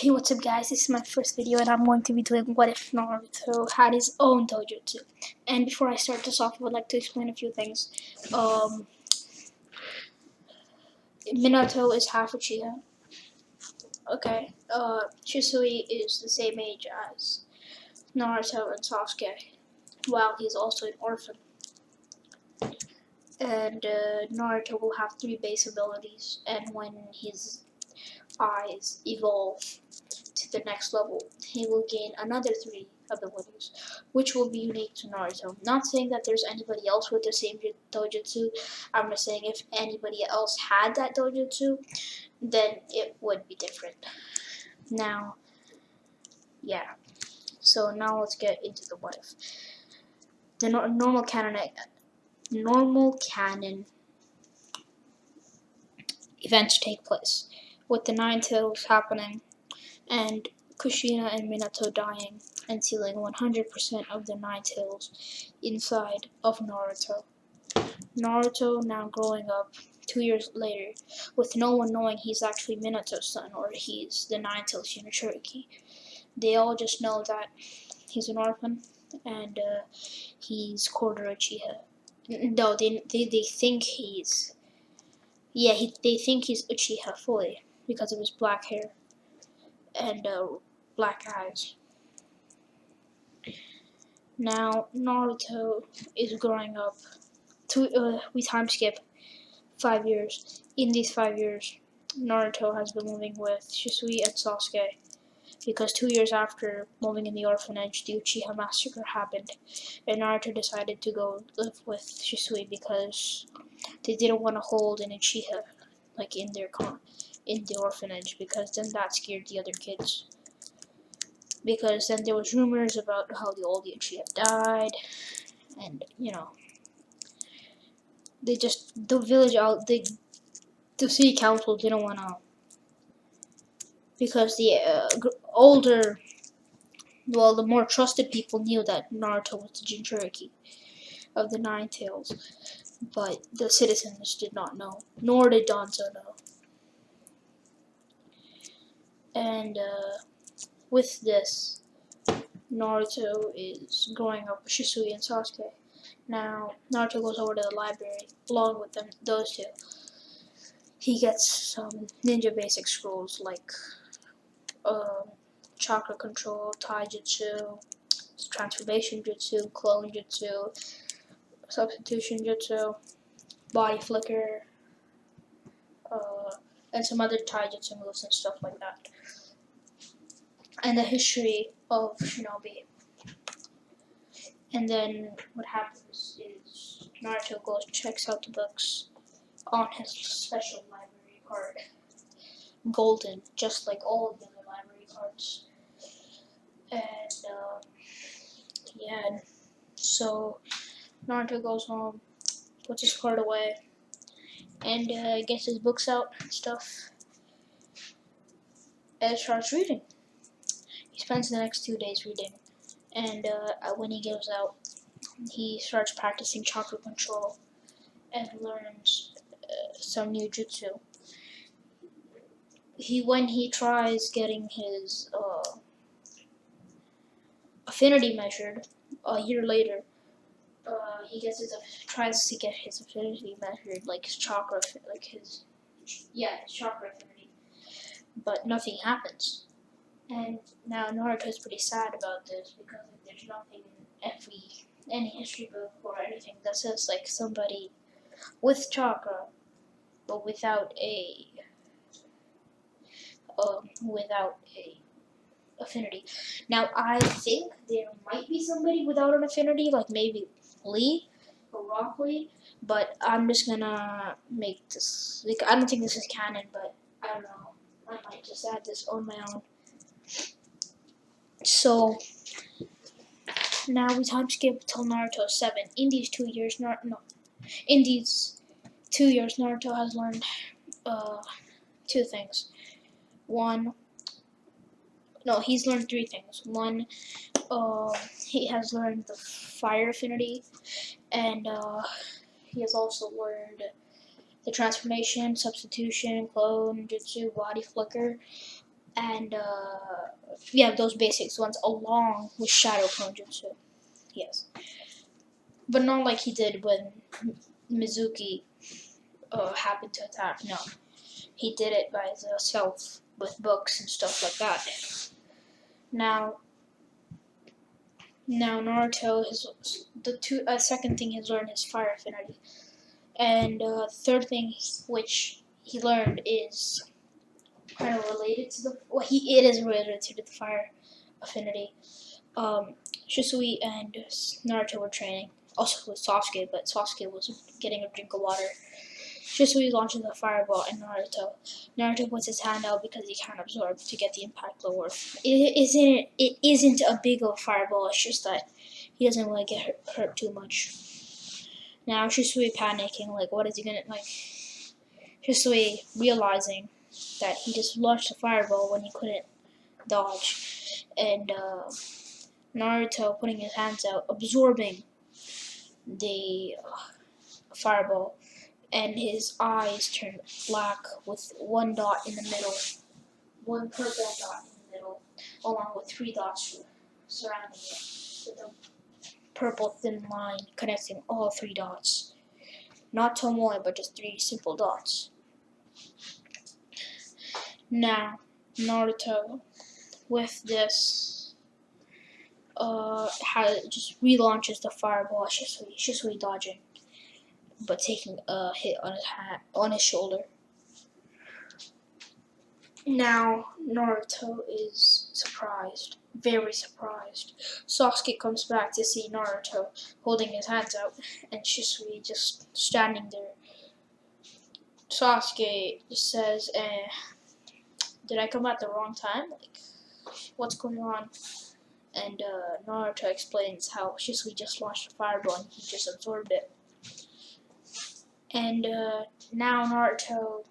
Hey, what's up guys, this is my first video and I'm going to be doing what if Naruto had his own dojutsu. And before I start this off, I would like to explain a few things. Minato is half Uchiha. Okay, Shisui is the same age as Naruto and Sasuke, while he's also an orphan. And Naruto will have 3 base abilities, and when his eyes evolve to the next level, he will gain another 3 abilities, which will be unique to Naruto. Not saying that there's anybody else with the same dojutsu, I'm just saying if anybody else had that dojutsu, then it would be different. Now, yeah, so now let's get into the what if. The normal canon events take place, with the 9 tails happening, and Kushina and Minato dying and sealing 100% of the 9 tails inside of Naruto. Naruto now growing up 2 years later, with no one knowing he's actually Minato's son or he's the 9 tails Jinchuriki. They all just know that he's an orphan and he's quarter Uchiha. No, they think he's... Yeah, they think he's Uchiha fully because of his black hair and black eyes. Now Naruto is growing up. We time skip 5 years. In these 5 years, Naruto has been living with Shisui and Sasuke because 2 years after moving in the orphanage, the Uchiha massacre happened, and Naruto decided to go live with Shisui because they didn't want to hold an Uchiha like in the orphanage, because then that scared the other kids. Because then there was rumors about how all the Uchiha died, and the city council didn't want to, because the more trusted people knew that Naruto was the Jinchuriki of the 9 tails, but the citizens did not know, nor did Danzo know. And with this, Naruto is growing up with Shisui and Sasuke. Now, Naruto goes over to the library along with those two. He gets some ninja basic scrolls like chakra control, taijutsu, transformation jutsu, clone jutsu, substitution jutsu, body flicker, and some other taijutsu moves and stuff like that. And the history of Shinobi. And then what happens is Naruto goes and checks out the books on his special library card. Golden, just like all of the other library cards. And yeah, so Naruto goes home, puts his card away, and gets his books out and stuff, and starts reading. He spends the next 2 days reading, and when he goes out, he starts practicing chakra control and learns some new jutsu. When he tries getting his affinity measured a year later, he tries to get his affinity measured, like his chakra, his chakra affinity, but nothing happens. And now Naruto's pretty sad about this because there's nothing in any history book or anything that says like somebody with chakra but without a affinity. Now I think there might be somebody without an affinity, like maybe Lee or Rock Lee, but I'm just gonna make this. Like, I don't think this is canon, but I don't know. I might just add this on my own. So now we time skip till Naruto 7. In these 2 years, Naruto has learned 2 things. He's learned 3 things. One, he has learned the fire affinity, and he has also learned the transformation, substitution, clone, jutsu, body flicker, and yeah, those basics ones along with Shadow Clone Jutsu. Yes, but not like he did when Mizuki happened to attack. No, he did it by himself with books and stuff like that. Now, Naruto has second thing he's learned is fire affinity, and third thing which he learned is kind of related to it is related to the fire affinity. Shisui and Naruto were training, also with Sasuke, but Sasuke was getting a drink of water. Shisui launches a fireball at Naruto puts his hand out because he can't absorb to get the impact lower. It isn't a big of a fireball, it's just that he doesn't want to get hurt too much. Now Shisui panicking, like what is he gonna like? Shisui realizing that he just launched a fireball when he couldn't dodge, and Naruto putting his hands out, absorbing the fireball, and his eyes turn black with one dot in the middle, one purple dot in the middle, along with 3 dots surrounding it, with a purple thin line connecting all 3 dots. Not Tomoe, but just 3 simple dots. Now, Naruto, with this, just relaunches the fireball at Shisui dodging, but taking a hit on his shoulder. Now, Naruto is surprised, very surprised. Sasuke comes back to see Naruto holding his hands out, and Shisui just standing there. Sasuke just says, did I come at the wrong time? Like, what's going on? And Naruto explains how Shisui just launched a fireball and he just absorbed it. And now Naruto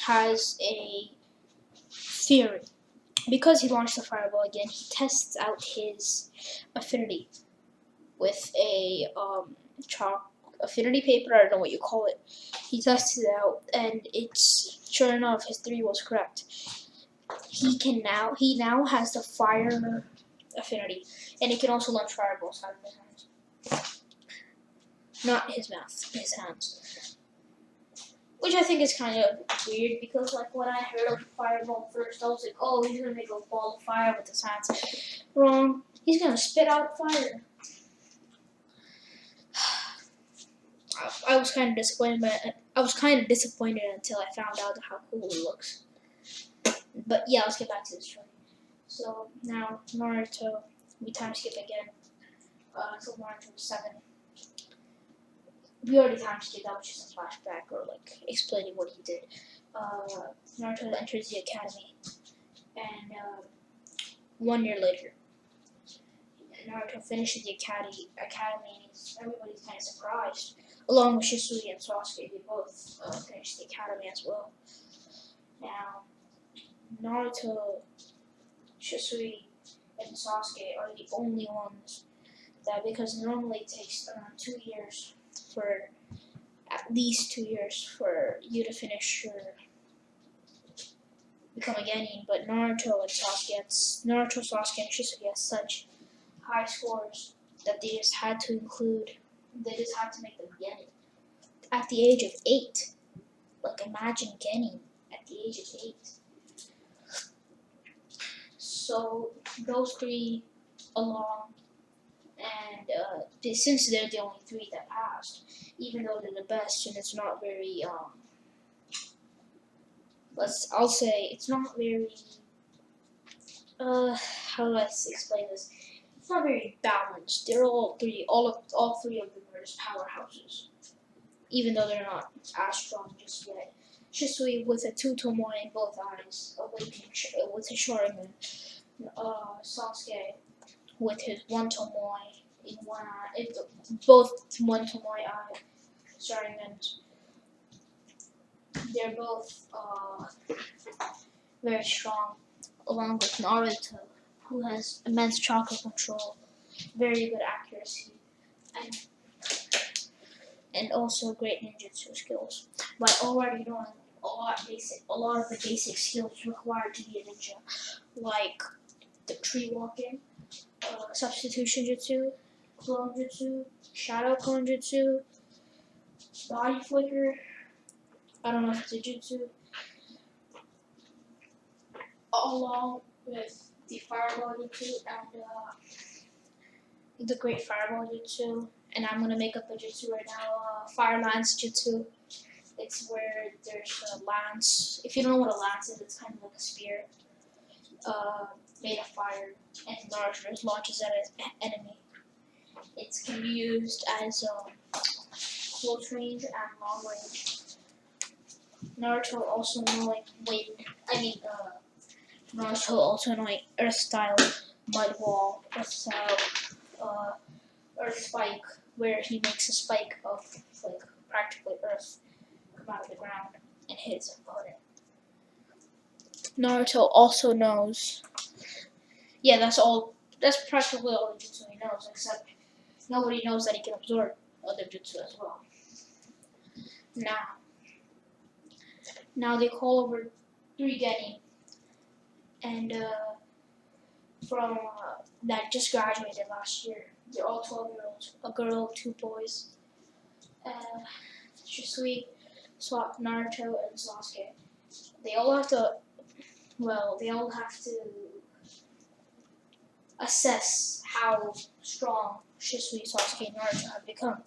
has a theory. Because he launched the fireball again, he tests out his affinity with a chalk affinity paper. I don't know what you call it. He tested it out, and it's sure enough, his theory was correct. He now has the fire affinity, and he can also launch fireballs out of his hands. Not his mouth, his hands. Which I think is kind of weird because, like, when I heard of fireball first, I was like, oh, he's gonna make a ball of fire with his hands. Wrong. He's gonna spit out fire. I was kind of disappointed. Until I found out how cool he looks. But yeah, let's get back to this story. So now Naruto, we time skip again. Until Naruto was 7. We already time skipped. That was just a flashback or like explaining what he did. Naruto enters the academy, and 1 year later, Naruto finishes the academy, and everybody's kind of surprised. Along with Shisui and Sasuke, they both finished the academy as well. Now, Naruto, Shisui, and Sasuke are the only ones that, because normally it takes around 2 years for at least 2 years for you to finish your become a Genin, but Naruto, Sasuke, and Shisui had such high scores that they just had to make them Genin at the age of 8. Like, imagine Genin at the age of 8. So those 3 along, and since they're the only 3 that passed, even though they're the best, and it's not very I'll say it's not very how do I explain this? It's not very balanced. They're all 3 of them are just powerhouses, even though they're not as strong just yet. Shisui with a 2 Tomoe in both eyes, with his Sharingan. Sasuke with his 1 Tomoe in one eye, both 1 Tomoe eye Sharingans. They're both very strong, along with Naruto, who has immense chakra control, very good accuracy, and also great ninjutsu skills. By already knowing a lot of the basic skills required to be a ninja, like the tree walking, substitution jutsu, clone jutsu, shadow clone jutsu, body flicker. I don't know if it's a jutsu, along with the fireball jutsu and the great fireball jutsu. And I'm gonna make up a jutsu right now. Fire lance jutsu. It's where there's a lance. If you don't know what a lance is, it's kind of like a spear made of fire, and Naruto just launches at an enemy. It can be used as close range and long range. Naruto also knowing Naruto also knowing Earth style mud wall, Earth style Earth spike, where he makes a spike of like practically Earth come out of the ground and hit his opponent. Naruto also knows. Yeah, that's all. That's practically all the jutsu he knows, except nobody knows that he can absorb other jutsu as well. Now they call over 3 genin, and from that just graduated last year. They're all 12-year-olds, a girl, 2 boys. Shisui, Naruto, and Sasuke. They all have to. Well, they all have to assess how strong Shisui, Sasuke, and Naruto have become.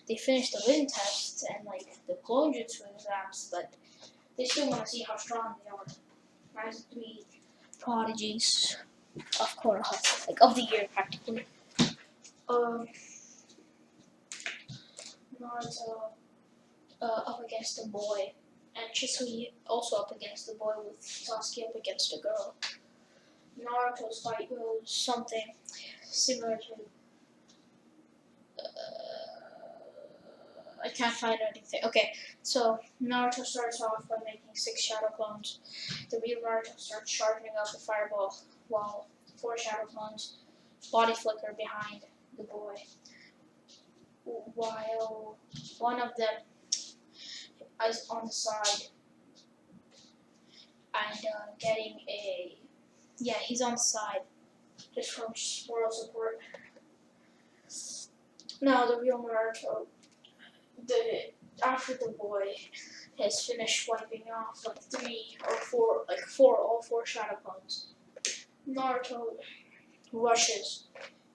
They finished the written tests and like the clone jutsu exams, but they still want to see how strong they are. As 3 prodigies of Konoha, like of the year practically. Naruto up against a boy, and Shisui also up against the boy with Sasuke up against a girl. Naruto's fight goes something similar to. I can't find anything. Okay, so Naruto starts off by making 6 shadow clones. The real Naruto starts sharpening up the fireball, while 4 shadow clones body flicker behind the boy. While one of them is on the side and getting a. Yeah, he's on the side just from moral support. Now the real Naruto, after the boy has finished wiping off like 3 or 4, all 4 shadow clones, Naruto rushes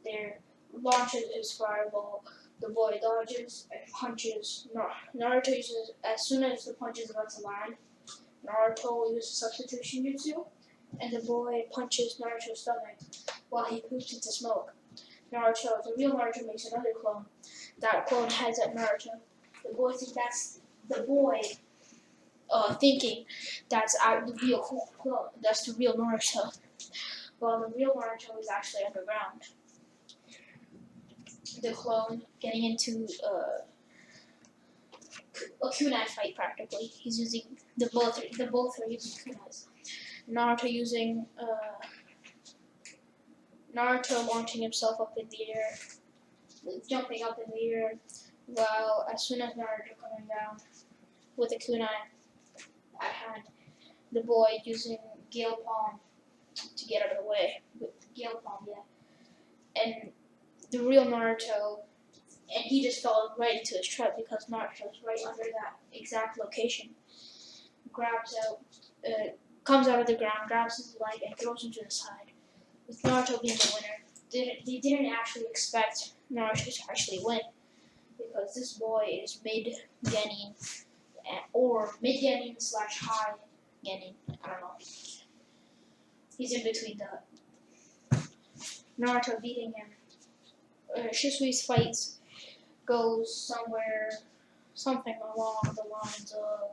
there, launches his fireball. The boy dodges and punches. Naruto uses, as soon as the punch is about to land, Naruto uses substitution jutsu, and the boy punches Naruto's stomach while he poops into smoke. The real Naruto makes another clone. That clone heads at Naruto. The boy thinks that's the boy thinking that's the real clone. That's the real Naruto. While the real Naruto is actually underground. The clone getting into a kunai fight practically. He's using the both are using kunais. Naruto launching himself up in the air, jumping up in the air, while as soon as Naruto coming down with a kunai at hand, the boy using Gale Palm to get out of the way. With Gale Palm, yeah. And the real Naruto, and he just fell right into his trap because Naruto's right under that exact location. Comes out of the ground, grabs his leg, and throws him to the side. With Naruto being the winner, they didn't actually expect Naruto to actually win because this boy is mid-genin or mid-genin / high genin. I don't know. He's in between the Naruto beating him. Shisui's fights goes something along the lines of.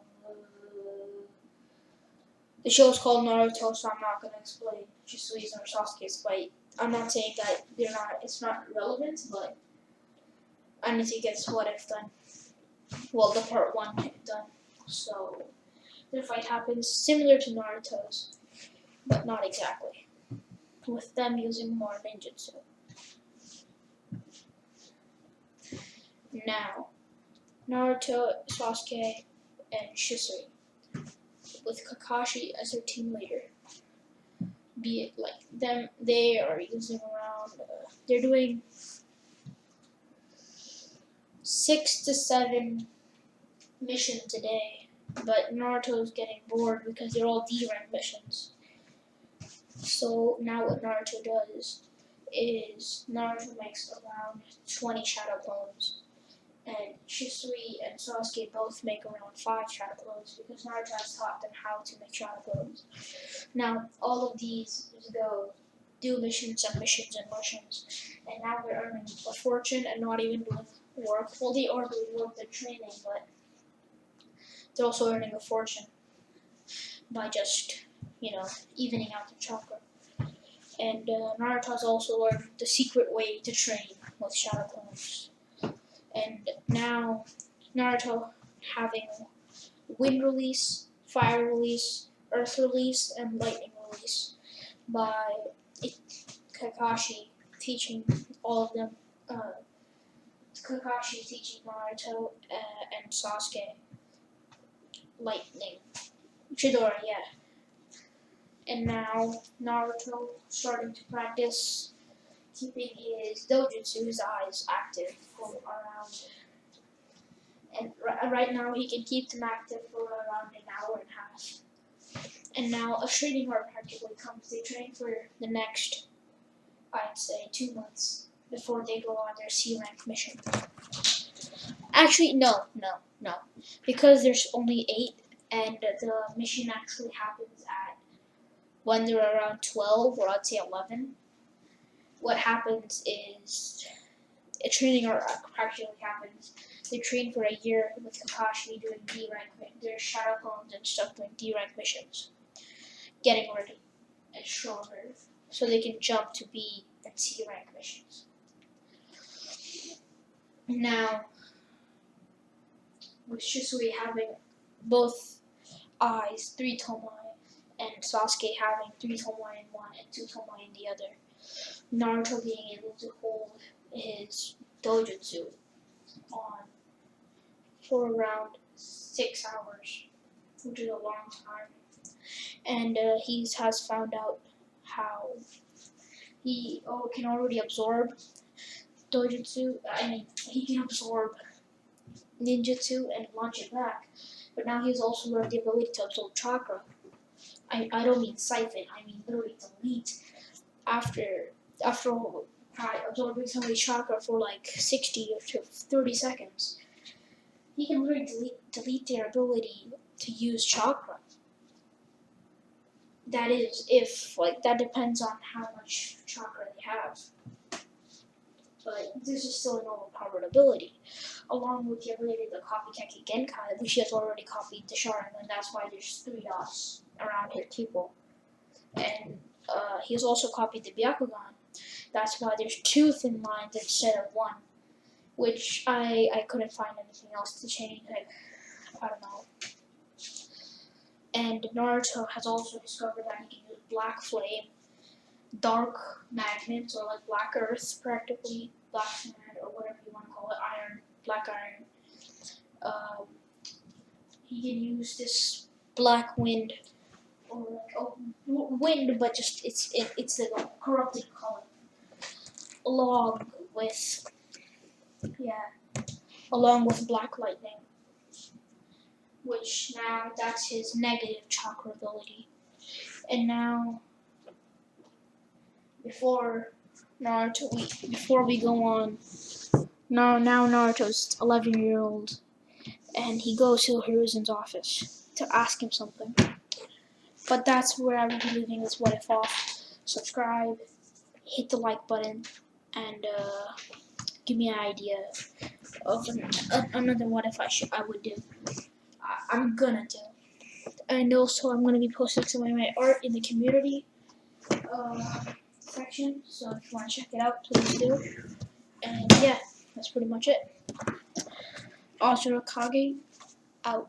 The show is called Naruto, so I'm not going to explain Shisui's or Sasuke's fight. I'm not saying that it's not relevant, but I need to get what I've done. Well, the part 1 done. So, the fight happens similar to Naruto's, but not exactly. With them using more ninjutsu. Now, Naruto, Sasuke, and Shisui. with Kakashi as their team leader. Be it like them, they are using around. They're doing 6 to 7 missions a day, but Naruto's getting bored because they're all D-rank missions. So now what Naruto does is Naruto makes around 20 shadow clones, and Shisui and Sasuke both make around 5 shadow clones because Naruto has taught them how to make shadow clones. Now all of these go do missions and missions and missions, and now they're earning a fortune and not even doing work. Well, they are doing work, they're training, but they're also earning a fortune by just, evening out the chakra. And Naruto's also learned the secret way to train with shadow clones. And now Naruto having wind release, fire release, earth release, and lightning release by Kakashi teaching all of them. Kakashi teaching Naruto and Sasuke lightning. Chidori, yeah. And now Naruto starting to practice keeping his dojutsu, his eyes, active for around. And right now he can keep them active for around an hour and a half. And now a training hour practically comes. They train for the next, I'd say, 2 months before they go on their C rank mission. Actually, no. Because there's only 8, and the mission actually happens at when they're around 12, or I'd say 11. What happens is a training arc actually happens. They train for a year with Kakashi doing D rank, their shadow clones and stuff, doing D rank missions, getting ready and stronger, so they can jump to B and C rank missions. Now, with Shisui having both eyes, 3 Tomoe, and Sasuke having 3 Tomoe in one and 2 Tomoe in the other, Naruto being able to hold his dojutsu on for around 6 hours, which is a long time. And he has found out how he can already absorb dojutsu. He can absorb ninjutsu and launch it back. But now he's also learned the ability to absorb chakra. I don't mean siphon, I mean literally delete after absorbing somebody's chakra for like 60 to 30 seconds. He can literally delete their ability to use chakra. That is, if, that depends on how much chakra they have. But this is still an overpowered ability. Along with the ability to copy Keki Genkai, which he has already copied the Sharingan, that's why there's 3 dots around his pupil. And he has also copied the Byakugan. That's why there's 2 thin lines instead of 1. Which I couldn't find anything else to change. I don't know. And Naruto has also discovered that he can use Black Flame, Dark Magnets, or Black Earth, practically, Black Sand, or whatever you want to call it, Iron, Black Iron. He can use this Black Wind, or wind, but just it's the corrupted color, along with Black Lightning, which now that's his negative chakra ability. And now, before we go on, now Naruto's 11-year-old, and he goes to Hiruzen's office to ask him something. But that's where I will be leaving this What If off. Subscribe, hit the like button, and give me an idea of another What If I would do. I'm gonna do. And also, I'm gonna be posting some of my art in the community section. So if you want to check it out, please do. And yeah, that's pretty much it. Azura Kage out.